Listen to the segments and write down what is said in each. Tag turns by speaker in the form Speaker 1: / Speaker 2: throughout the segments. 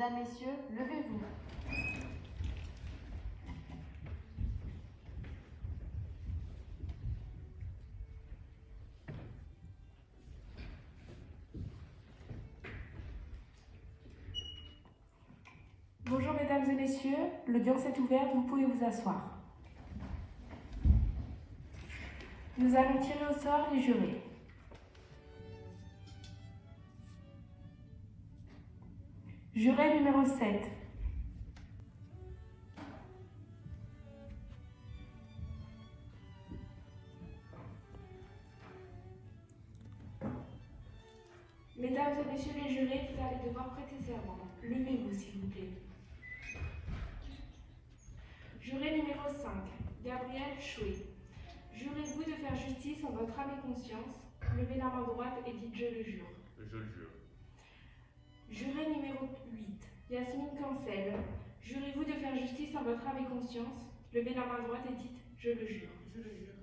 Speaker 1: Mesdames, Messieurs, levez-vous.
Speaker 2: Bonjour mesdames et messieurs, l'audience est ouverte, vous pouvez vous asseoir. Nous allons tirer au sort les jurés. Juré numéro 7. Mesdames et messieurs les jurés, vous allez devoir prêter serment. Levez-vous s'il vous plaît. Juré numéro 5, Gabriel Chouet. Jurez-vous de faire justice en votre âme et conscience? Levez la main droite et dites « je le jure ».
Speaker 3: Je le jure.
Speaker 2: Juré numéro 8, Yasmine Cancel. Jurez-vous de faire justice en votre âme et conscience? Levez la main droite et dites « je le jure ».
Speaker 3: Je le jure.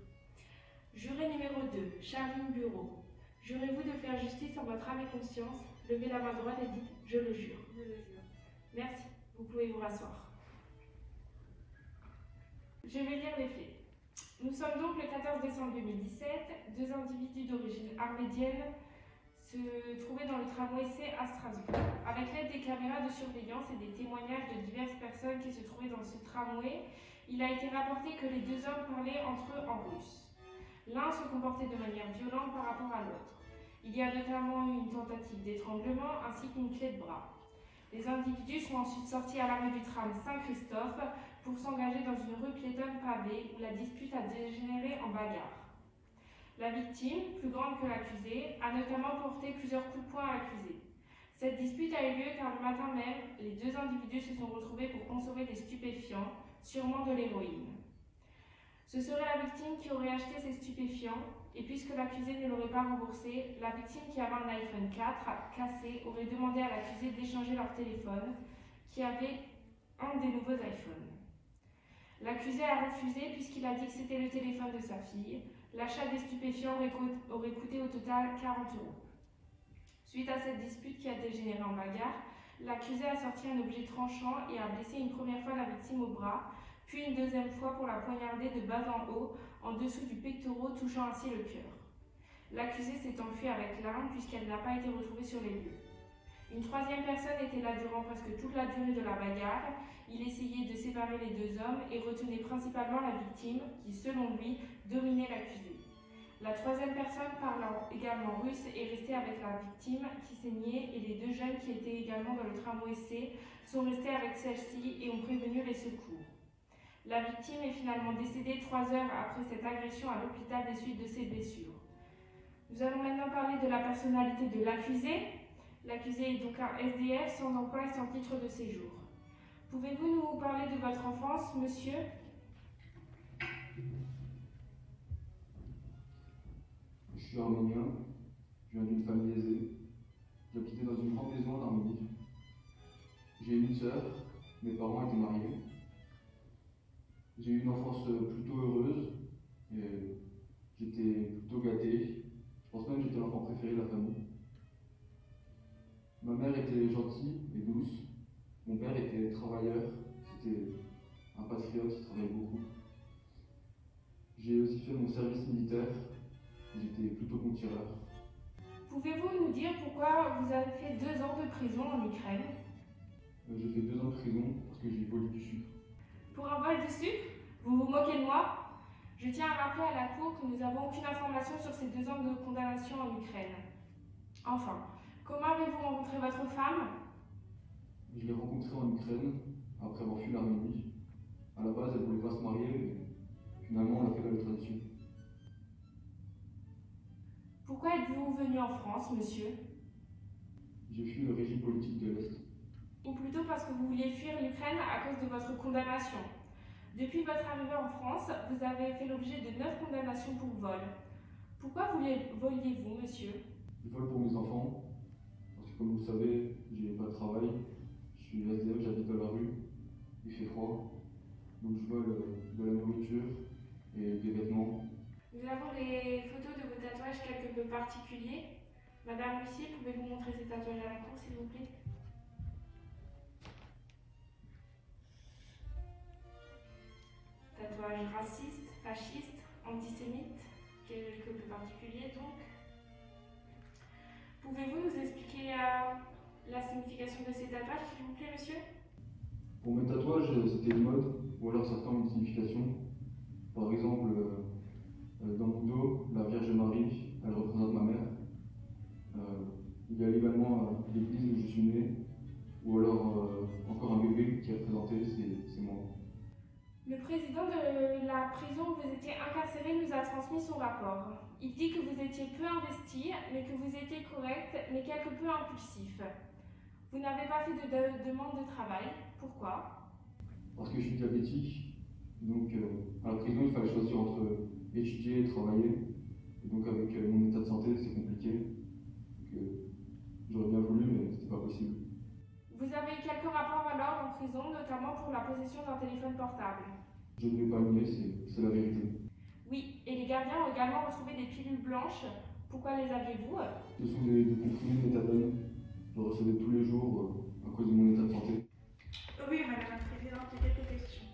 Speaker 2: Juré numéro 2, Charline Bureau. Jurez-vous de faire justice en votre âme et conscience? Levez la main droite et dites « je le jure ».
Speaker 1: Je le jure.
Speaker 2: Merci, vous pouvez vous rasseoir. Je vais lire les faits. Nous sommes donc le 14 décembre 2017. Deux individus d'origine arménienne se trouvaient dans le tramway C à Strasbourg. Avec l'aide des caméras de surveillance et des témoignages de diverses personnes qui se trouvaient dans ce tramway, il a été rapporté que les deux hommes parlaient entre eux en russe. L'un se comportait de manière violente par rapport à l'autre. Il y a notamment eu une tentative d'étranglement ainsi qu'une clé de bras. Les individus sont ensuite sortis à l'arrêt du tram Saint-Christophe pour s'engager dans une rue piétonne pavée où la dispute a dégénéré en bagarre. La victime, plus grande que l'accusé, a notamment porté plusieurs coups de poing à l'accusé. Cette dispute a eu lieu car le matin même, les deux individus se sont retrouvés pour consommer des stupéfiants, sûrement de l'héroïne. Ce serait la victime qui aurait acheté ces stupéfiants, et puisque l'accusé ne l'aurait pas remboursé, la victime qui avait un iPhone 4 cassé aurait demandé à l'accusé d'échanger leur téléphone, qui avait un des nouveaux iPhones. L'accusé a refusé puisqu'il a dit que c'était le téléphone de sa fille. L'achat des stupéfiants aurait coûté au total 40 €. Suite à cette dispute qui a dégénéré en bagarre, l'accusé a sorti un objet tranchant et a blessé une première fois la victime au bras, puis une deuxième fois pour la poignarder de bas en haut, en dessous du pectoral, touchant ainsi le cœur. L'accusée s'est enfuie avec l'arme puisqu'elle n'a pas été retrouvée sur les lieux. Une troisième personne était là durant presque toute la durée de la bagarre. Il essayait de séparer les deux hommes et retenait principalement la victime qui, selon lui, dominait l'accusé. La troisième personne, parlant également russe, est restée avec la victime qui saignait et les deux jeunes qui étaient également dans le tramway C sont restés avec celle-ci et ont prévenu les secours. La victime est finalement décédée 3 heures après cette agression à l'hôpital des suites de ses blessures. Nous allons maintenant parler de la personnalité de l'accusé. L'accusé est donc un SDF sans emploi et sans titre de séjour. Pouvez-vous nous parler de votre enfance, monsieur?
Speaker 4: Je suis arménien, je viens d'une famille aisée. J'habitais dans une grande maison en Arménie. J'ai une sœur, mes parents étaient mariés. J'ai eu une enfance plutôt heureuse et j'étais plutôt gâté. Je pense même que j'étais l'enfant préféré de la famille. Ma mère était gentille et douce. Mon père était travailleur, c'était un patriote, il travaillait beaucoup. J'ai aussi fait mon service militaire, j'étais plutôt bon tireur.
Speaker 2: Pouvez-vous nous dire pourquoi vous avez fait 2 ans de prison en Ukraine?
Speaker 4: J'ai fait 2 ans de prison parce que j'ai volé du sucre.
Speaker 2: Pour un vol de sucre? Vous vous moquez de moi? Je tiens à rappeler à la Cour que nous n'avons aucune information sur ces 2 ans de condamnation en Ukraine. Enfin, comment avez-vous rencontré votre femme?
Speaker 4: Je l'ai rencontrée en Ukraine, après avoir fui l'Arménie. À la base, elle ne voulait pas se marier, mais finalement, on a fait la tradition.
Speaker 2: Pourquoi êtes-vous venu en France, monsieur?
Speaker 4: J'ai fui le régime politique de l'Est.
Speaker 2: Ou plutôt parce que vous vouliez fuir l'Ukraine à cause de votre condamnation. Depuis votre arrivée en France, vous avez fait l'objet de 9 condamnations pour vol. Pourquoi voliez-vous, monsieur?
Speaker 4: Je vole pour mes enfants, parce que comme vous le savez, j'ai pas de travail. Je suis SDF, j'habite dans la rue, il fait froid. Donc je vole de la nourriture et des vêtements.
Speaker 2: Nous avons des photos de vos tatouages quelque peu particuliers. Madame Lucie, pouvez-vous montrer ces tatouages à la Cour, s'il vous plaît? tatouage raciste, fasciste, antisémite, quelque peu particulier donc. Pouvez-vous nous expliquer la signification de ces tatouages, s'il vous plaît, monsieur?
Speaker 4: Pour mes tatouages, c'était une mode, ou alors certains ont une signification. Par exemple, dans mon dos, la Vierge Marie, elle représente ma mère. Il y a également l'église où je suis né, ou alors encore un bébé qui est représenté, c'est moi.
Speaker 2: Le président de la prison où vous étiez incarcéré nous a transmis son rapport. Il dit que vous étiez peu investi, mais que vous étiez correct, mais quelque peu impulsif. Vous n'avez pas fait de demande de travail. Pourquoi?
Speaker 4: Parce que je suis diabétique, donc à la prison il fallait choisir entre étudier et travailler. Et donc avec mon état de santé c'est compliqué. Donc, j'aurais bien voulu mais c'était pas possible.
Speaker 2: Vous avez eu quelques rapports alors en prison, notamment pour la possession d'un téléphone portable.
Speaker 4: Je ne vais pas le nier, c'est la vérité.
Speaker 2: Oui, et les gardiens ont également retrouvé des pilules blanches. Pourquoi les aviez-vous?
Speaker 4: Ce sont des comprimés de méthadone. Je recevais tous les jours à cause de mon état de santé.
Speaker 1: Oui, Madame la Présidente, j'ai quelques questions.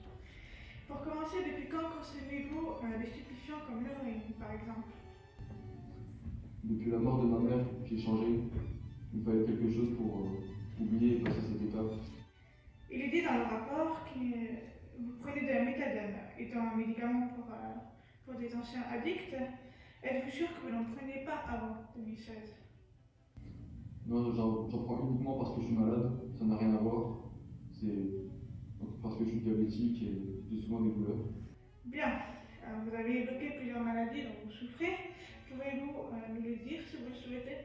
Speaker 1: Pour commencer, depuis quand consommez-vous des stupéfiants comme l'héroïne, par exemple?
Speaker 4: Depuis la mort de ma mère, j'ai changé. Il me fallait quelque chose pour oublier et passer cette étape.
Speaker 1: Il est dit dans le rapport que vous prenez de la méthadone, étant un médicament pour des anciens addicts. Êtes-vous sûr que vous n'en preniez pas avant 2016?
Speaker 4: Non, j'en prends uniquement parce que je suis malade, ça n'a rien à voir. C'est parce que je suis diabétique et j'ai souvent des douleurs.
Speaker 1: Bien. Vous avez évoqué plusieurs maladies dont vous souffrez. Pouvez-vous nous les dire si vous le souhaitez?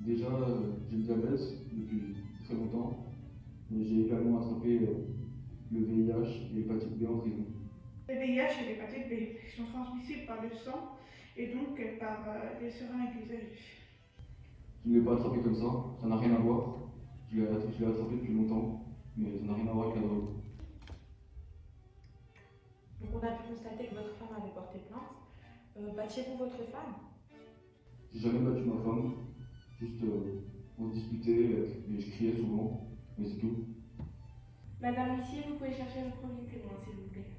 Speaker 4: Déjà, j'ai le diabète depuis très longtemps, mais j'ai également attrapé le VIH et l'hépatite B en prison.
Speaker 1: Le VIH et l'hépatite B sont transmissibles par le sang et donc par les seringues usagées.
Speaker 4: Je ne l'ai pas attrapé comme ça n'a rien à voir. Je l'ai attrapé depuis longtemps, mais ça n'a rien à voir avec la drogue.
Speaker 3: Donc on a pu constater que votre femme avait porté plainte. Battiez-vous votre femme?
Speaker 4: J'ai jamais battu ma femme, juste on se disputait et je criais souvent, mais c'est tout.
Speaker 2: Madame Huissier, vous pouvez chercher le premier témoin, s'il vous plaît.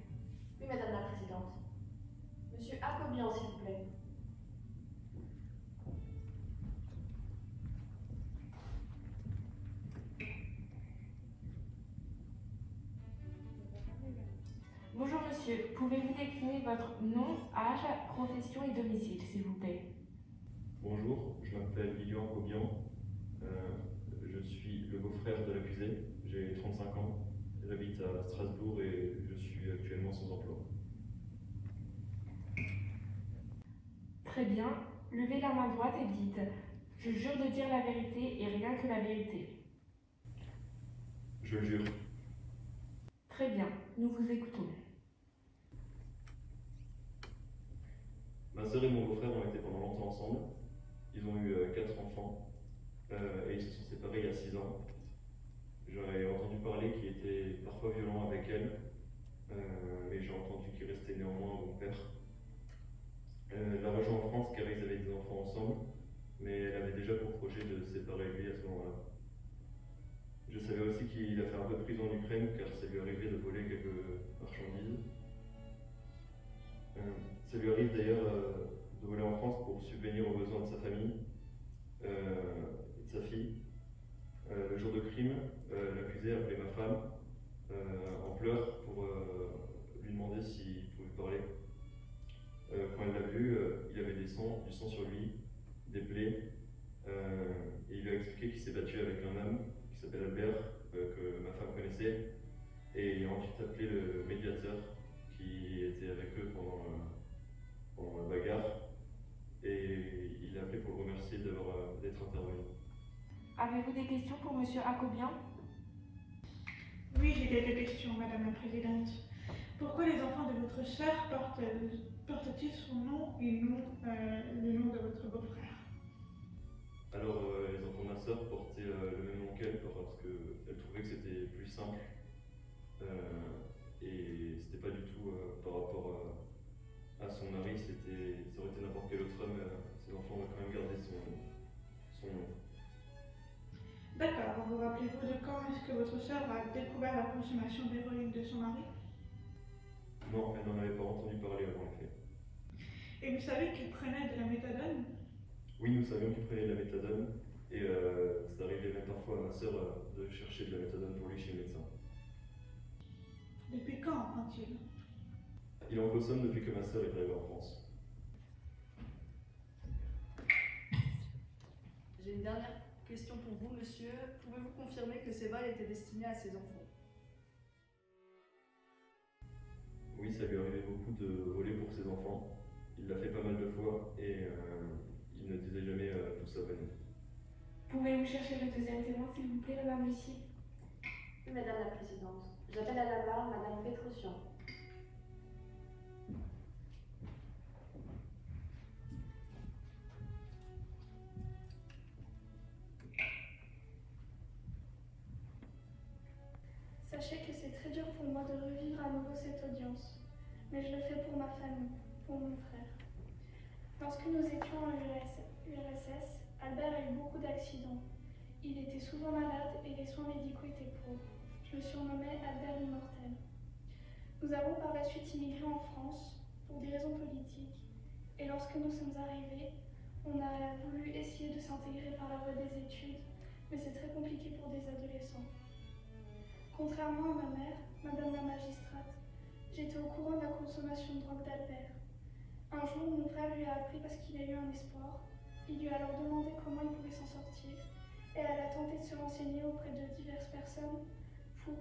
Speaker 5: Oui, Madame la Présidente. Monsieur Acobian, s'il vous plaît.
Speaker 2: Bonjour monsieur, pouvez-vous décliner votre nom, âge, profession et domicile, s'il vous plaît?
Speaker 6: Bonjour, je m'appelle Lilian Acobian. Je suis le beau-frère de l'accusé. J'ai 35 ans. J'habite à Strasbourg et je suis actuellement sans emploi.
Speaker 2: Très bien. Levez la main droite et dites « Je jure de dire la vérité et rien que la vérité ».
Speaker 6: Je le jure.
Speaker 2: Très bien. Nous vous écoutons.
Speaker 6: Ma sœur et mon beau-frère ont été pendant longtemps ensemble. Ils ont eu 4 enfants et ils se sont séparés il y a 6 ans. J'aurais entendu parler qu'il était parfois violent avec elle, mais j'ai entendu qu'il restait néanmoins un bon père. Elle a rejoint en France car ils avaient des enfants ensemble, mais elle avait déjà pour projet de se séparer lui à ce moment-là. Je savais aussi qu'il a fait un peu de prison en Ukraine car ça lui arrivait de voler quelques marchandises. Ça lui arrive d'ailleurs de voler en France pour subvenir aux besoins de sa famille et de sa fille. Le jour de crime, l'accusé a appelé ma femme en pleurs pour lui demander s'il pouvait parler. Quand elle l'a vu, il avait du sang sur lui, des plaies, et il lui a expliqué qu'il s'est battu avec un homme qui s'appelle Albert, que ma femme connaissait, et il a ensuite appelé le médiateur qui était avec eux pendant la bagarre, et il l'a appelé pour le remercier d'être intervenu.
Speaker 2: Avez-vous des questions pour monsieur Acobian?
Speaker 1: Oui, j'ai quelques questions, Madame la Présidente. Pourquoi les enfants de votre sœur portent-ils son nom et non le nom de votre beau-frère?
Speaker 6: Alors, les enfants de ma sœur portaient le même nom qu'elle parce qu'elle trouvait que c'était plus simple. Et c'était pas du tout par rapport à son mari, ça aurait été n'importe quel autre homme, ses enfants auraient quand même gardé son nom.
Speaker 1: D'accord, vous rappelez-vous de quand est-ce que votre sœur a découvert la consommation d'héroïne de son mari?
Speaker 6: Non, elle n'en avait pas entendu parler avant les faits.
Speaker 1: Et vous savez qu'il prenait de la méthadone?
Speaker 6: Oui, nous savions qu'il prenait de la méthadone et ça arrivait même parfois à ma sœur de chercher de la méthadone pour lui chez le médecin.
Speaker 1: Depuis quand en prend-il?
Speaker 6: Il en consomme depuis que ma sœur est arrivée en France.
Speaker 7: J'ai une dernière question pour vous, monsieur. Pouvez-vous confirmer que ces balles étaient destinées à ses enfants?
Speaker 6: Oui, ça lui arrivait beaucoup de voler pour ses enfants. Il l'a fait pas mal de fois et il ne disait jamais tout ça à nous.
Speaker 2: Pouvez-vous chercher le deuxième témoin, s'il vous plaît, Madame Lucie?
Speaker 5: Oui, Madame la Présidente. J'appelle à la barre Madame Pétrosian.
Speaker 8: Sachez que c'est très dur pour moi de revivre à nouveau cette audience, mais je le fais pour ma famille, pour mon frère. Lorsque nous étions en URSS, Albert a eu beaucoup d'accidents. Il était souvent malade et les soins médicaux étaient pauvres. Je le surnommais Albert l'immortel. Nous avons par la suite immigré en France pour des raisons politiques, et lorsque nous sommes arrivés, on a voulu essayer de s'intégrer par la voie des études, mais c'est très compliqué pour des adolescents. Contrairement à ma mère, Madame la magistrate, j'étais au courant de la consommation de drogue d'Albert. Un jour, mon frère lui a appris parce qu'il a eu un espoir. Il lui a alors demandé comment il pouvait s'en sortir, et elle a tenté de se renseigner auprès de diverses personnes pour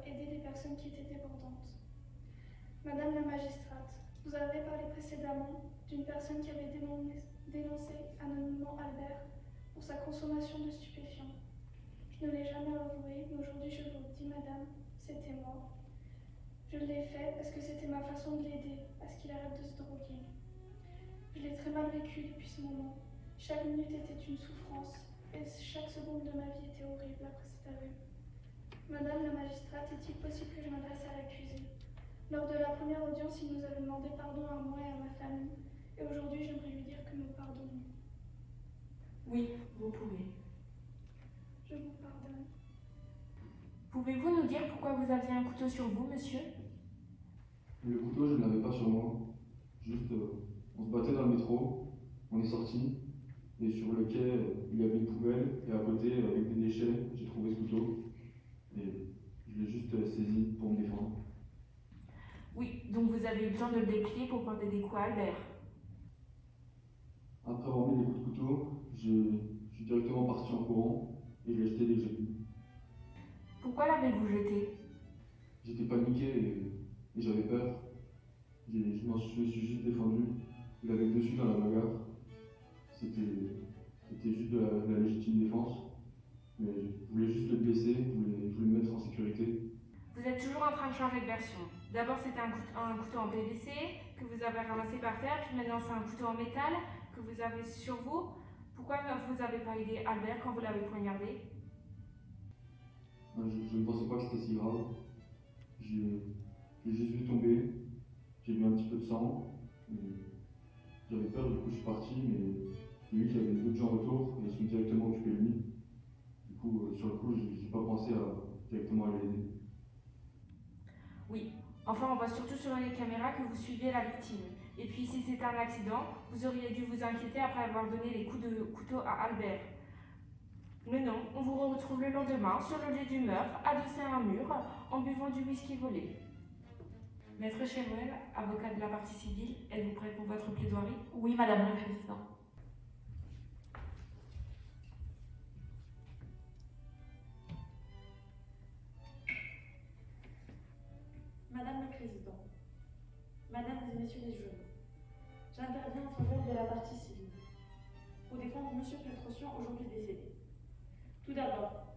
Speaker 8: aider les personnes qui étaient débordantes. Madame la magistrate, vous avez parlé précédemment d'une personne qui avait dénoncé anonymement Albert pour sa consommation de stupéfiants. Je ne l'ai jamais avoué, mais aujourd'hui je vous le dis, madame, c'était moi. Je l'ai fait parce que c'était ma façon de l'aider, à ce qu'il arrête de se droguer. Je l'ai très mal vécu depuis ce moment. Chaque minute était une souffrance, et chaque seconde de ma vie était horrible après cet aveu. Madame la magistrate, est-il possible que je m'adresse à l'accusé? Lors de la première audience, il nous avait demandé pardon à moi et à ma famille, et aujourd'hui j'aimerais lui dire que nous pardonnons.
Speaker 3: Oui, vous pouvez.
Speaker 8: Je vous pardonne.
Speaker 2: Pouvez-vous nous dire pourquoi vous aviez un couteau sur vous, monsieur?
Speaker 4: Le couteau, je ne l'avais pas sur moi. Juste, on se battait dans le métro, on est sorti, et sur le quai, il y avait une poubelle, et à côté, avec des déchets, j'ai trouvé ce couteau. Et je l'ai juste saisi pour me défendre.
Speaker 2: Oui, donc vous avez eu le temps de le déplier pour porter des coups à Albert.
Speaker 4: Après avoir mis les coups de couteau, je suis directement parti en courant, et je l'ai jeté dès que j'ai pu.
Speaker 2: Pourquoi l'avez-vous jeté?
Speaker 4: J'étais paniqué et j'avais peur. Je me suis juste défendu. Il avait dessus dans la bagarre. C'était juste de la légitime défense. Mais je voulais juste le blesser, je voulais le mettre en sécurité.
Speaker 2: Vous êtes toujours en train de changer de version. D'abord c'était un couteau en PVC que vous avez ramassé par terre, puis maintenant c'est un couteau en métal que vous avez sur vous. Pourquoi vous n'avez pas aidé Albert quand vous l'avez poignardé?
Speaker 4: Je ne pensais pas que c'était si grave. J'ai juste vu tomber, j'ai vu un petit peu de sang. J'avais peur, du coup je suis parti, mais j'ai vu qu'il y avait d'autres gens autour et ils sont directement occupés de lui. Du coup, sur le coup, j'ai pas pensé directement à l'aider.
Speaker 2: Oui, enfin on voit surtout sur les caméras que vous suiviez la victime. Et puis si c'était un accident, vous auriez dû vous inquiéter après avoir donné les coups de couteau à Albert. Mais non, on vous retrouve le lendemain sur le lieu du meurtre, adossé à un mur, en buvant du whisky volé. Maître Cheruel, avocat de la partie civile, êtes-vous prêt pour votre plaidoirie?
Speaker 3: Oui, Madame la Présidente.
Speaker 9: Madame la Présidente, Mesdames et Messieurs les jurys, j'interviens en faveur de la partie civile pour défendre M. Pétrosian, aujourd'hui décédé. Tout d'abord,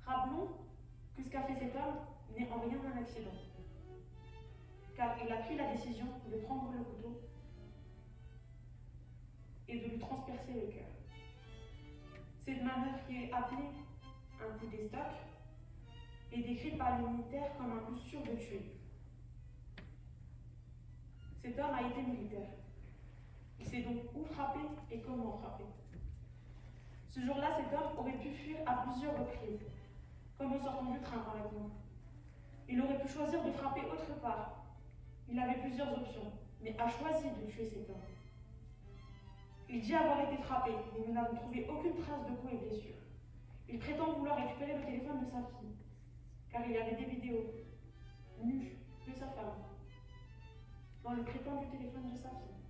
Speaker 9: rappelons que ce qu'a fait cet homme n'est en rien un accident, car il a pris la décision de prendre le couteau et de lui transpercer le cœur. Cette manœuvre qui est appelée un coup d'estoc est décrite par les militaires comme un coup sûr de tuer. Cet homme a été militaire. Il sait donc où frapper et comment frapper. Ce jour-là, cet homme aurait pu fuir à plusieurs reprises, comme en sortant du train par exemple. Il aurait pu choisir de frapper autre part, Il avait plusieurs options, mais a choisi de tuer cet homme. Il dit avoir été frappé, mais nous n'avons trouvé aucune trace de coups et blessures. Il prétend vouloir récupérer le téléphone de sa fille, car il y avait des vidéos nues de sa femme dans le prétendu téléphone de sa fille.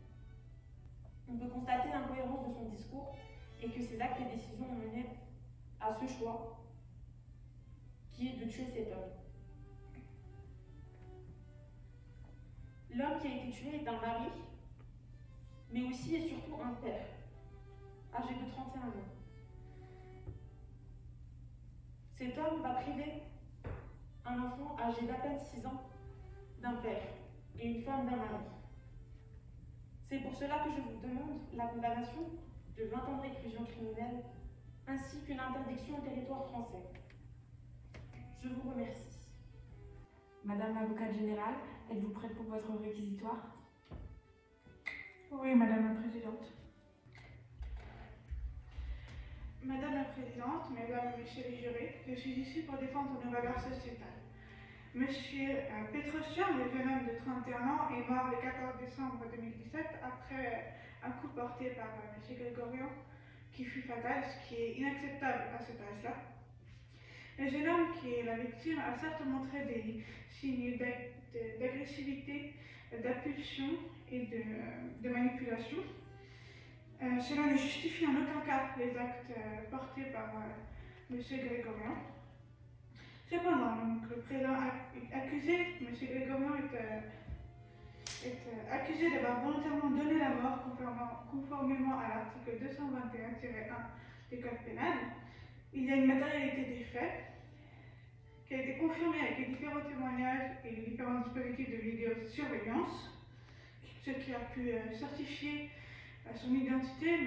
Speaker 9: On peut constater l'incohérence de son discours et que ses actes et décisions ont mené à ce choix qui est de tuer cet homme. L'homme qui a été tué est un mari, mais aussi et surtout un père, âgé de 31 ans. Cet homme va priver un enfant âgé d'à peine 6 ans d'un père et une femme d'un mari. C'est pour cela que je vous demande la condamnation de 20 ans de réclusion criminelle ainsi qu'une interdiction au territoire français. Je vous remercie.
Speaker 2: Madame l'avocate générale, êtes-vous prête pour votre réquisitoire?
Speaker 1: Oui, Madame la Présidente. Madame la Présidente, Mesdames et Messieurs les jurés, je suis ici pour défendre nos valeurs sociétales. Monsieur Pétrosian, le jeune homme de 31 ans, est mort le 14 décembre 2017 après un coup porté par M. Grégorian qui fut fatal, ce qui est inacceptable à cet âge-là. Le jeune homme qui est la victime a certes montré des signes d'agressivité, d'impulsion et de manipulation. Cela ne justifie en aucun cas les actes portés par M. Grégorian. Cependant, donc, le présent accusé, M. Grégorian, est accusé d'avoir volontairement donné la mort conformément à l'article 221-1 du Code pénal. Il y a une matérialité des faits qui a été confirmée avec les différents témoignages et les différents dispositifs de vidéosurveillance, ce qui a pu certifier son identité,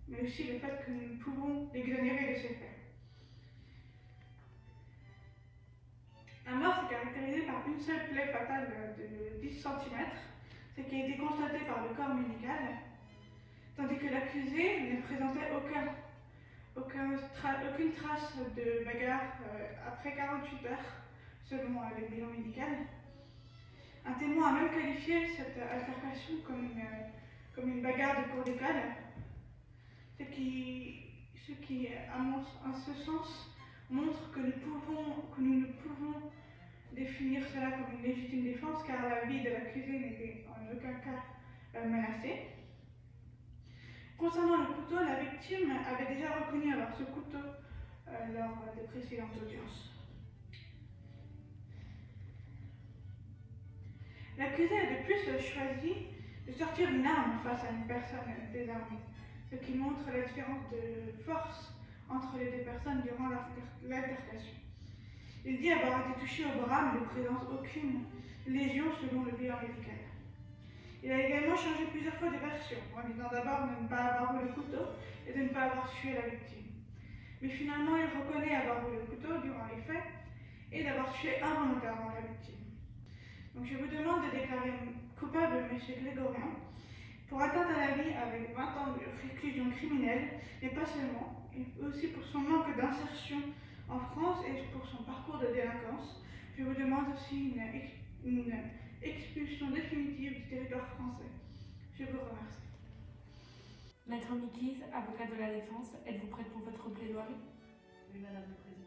Speaker 1: mais aussi le fait que nous pouvons l'exonérer de ces faits. La mort s'est caractérisée par une seule plaie fatale de 10 cm, ce qui a été constaté par le corps médical, tandis que l'accusé ne présentait aucune trace de bagarre après 48 heures, selon le bilan médical. Un témoin a même qualifié cette altercation comme une bagarre de cour d'école, ce qui, en ce sens, montre que nous ne pouvons définir cela comme une légitime défense, car la vie de l'accusé n'était en aucun cas menacée. Concernant le couteau, la victime avait déjà reconnu avoir ce couteau lors des précédentes audiences. L'accusé a de plus choisi de sortir une arme face à une personne désarmée, ce qui montre la différence de force entre les deux personnes durant l'altercation. Il dit avoir été touché au bras, mais ne présente aucune lésion selon le bilan médical. Il a également changé plusieurs fois de version, en disant d'abord de ne pas avoir eu le couteau et de ne pas avoir tué la victime. Mais finalement, il reconnaît avoir eu le couteau durant les faits et d'avoir tué involontairement la victime. Donc je vous demande de déclarer coupable M. Grégorian pour atteinte à la vie avec 20 ans de réclusion criminelle, mais pas seulement, et aussi pour son manque d'insertion en France et pour son parcours de délinquance. Je vous demande aussi une expulsion définitive du territoire français. Je vous remercie.
Speaker 2: Maître Mikis, avocat de la défense, êtes-vous prête pour votre plaidoirie?
Speaker 7: Oui, Madame la Présidente.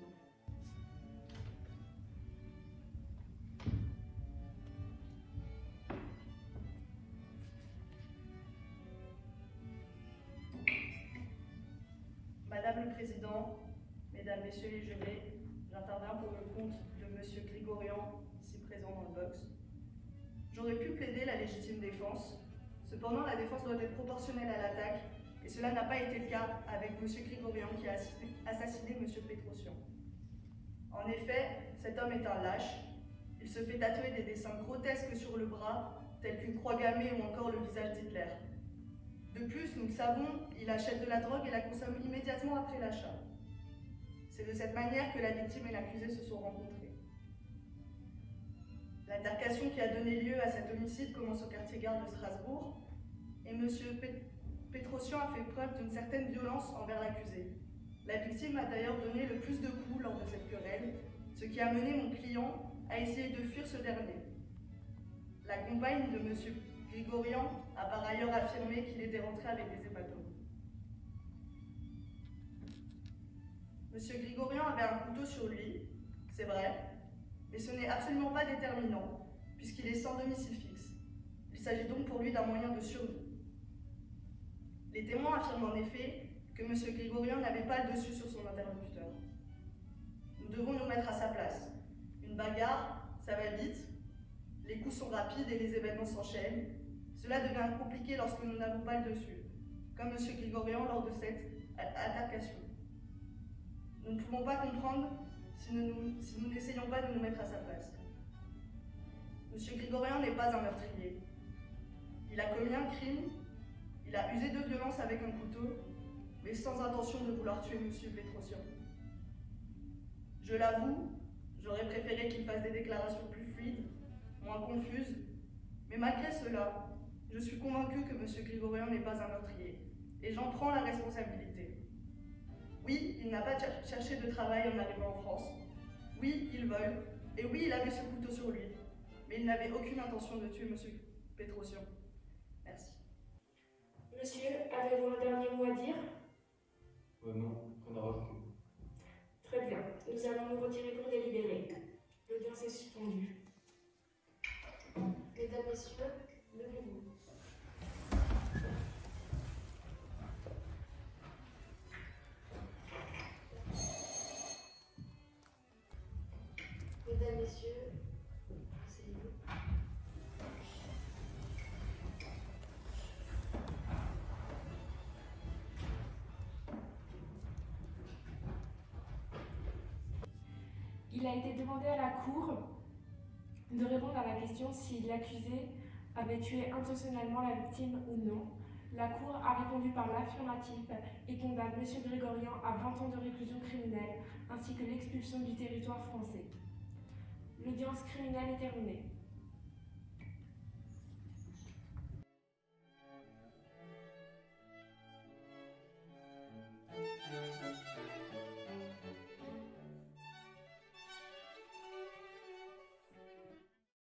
Speaker 7: Madame le Président, Mesdames, Messieurs les jurés, j'interviens pour le compte de Monsieur Grégorian, ici présent dans le box. J'aurais pu plaider la légitime défense, cependant la défense doit être proportionnelle à l'attaque, et cela n'a pas été le cas avec M. Grégorian qui a assassiné M. Pétrosian. En effet, cet homme est un lâche, il se fait tatouer des dessins grotesques sur le bras, tels qu'une croix gammée ou encore le visage d'Hitler. De plus, nous le savons, il achète de la drogue et la consomme immédiatement après l'achat. C'est de cette manière que la victime et l'accusé se sont rencontrés. L'altercation qui a donné lieu à cet homicide commence au quartier-gare de Strasbourg et M. Pétrosian a fait preuve d'une certaine violence envers l'accusé. La victime a d'ailleurs donné le plus de coups lors de cette querelle, ce qui a mené mon client a essayé de fuir ce dernier. La compagne de M. Grigorian a par ailleurs affirmé qu'il était rentré avec des hématomes. M. Grigorian avait un couteau sur lui, c'est vrai, mais ce n'est absolument pas déterminant, puisqu'il est sans domicile fixe. Il s'agit donc pour lui d'un moyen de survie. Les témoins affirment en effet que M. Grigorian n'avait pas le dessus sur son interlocuteur. Nous devons nous mettre à sa place. Une bagarre, ça va vite, les coups sont rapides et les événements s'enchaînent. Cela devient compliqué lorsque nous n'avons pas le dessus, comme M. Grigorian lors de cette altercation. Nous ne pouvons pas comprendre si nous n'essayons pas de nous mettre à sa place. M. Grigorian n'est pas un meurtrier. Il a commis un crime, il a usé de violence avec un couteau, mais sans intention de vouloir tuer M. Petrosian. Je l'avoue, j'aurais préféré qu'il fasse des déclarations plus fluides, moins confuses, mais malgré cela, je suis convaincue que M. Grigorian n'est pas un meurtrier, et j'en prends la responsabilité. Oui, il n'a pas cherché de travail en arrivant en France. Oui, il vole, et oui, il avait ce couteau sur lui, mais il n'avait aucune intention de tuer M. Petrosian. Merci.
Speaker 2: Monsieur, avez-vous un dernier mot à dire?
Speaker 4: Non, rien à rajouter.
Speaker 2: Très bien, nous allons nous retirer pour délibérer. L'audience est suspendue.
Speaker 5: Mesdames, Messieurs, levez-vous. Mesdames, Messieurs, asseyez-vous.
Speaker 2: Il a été demandé à la Cour de répondre à la question si l'accusé avait tué intentionnellement la victime ou non. La Cour a répondu par l'affirmative et condamne M. Grigorian à 20 ans de réclusion criminelle ainsi que l'expulsion du territoire français. L'audience criminelle est terminée.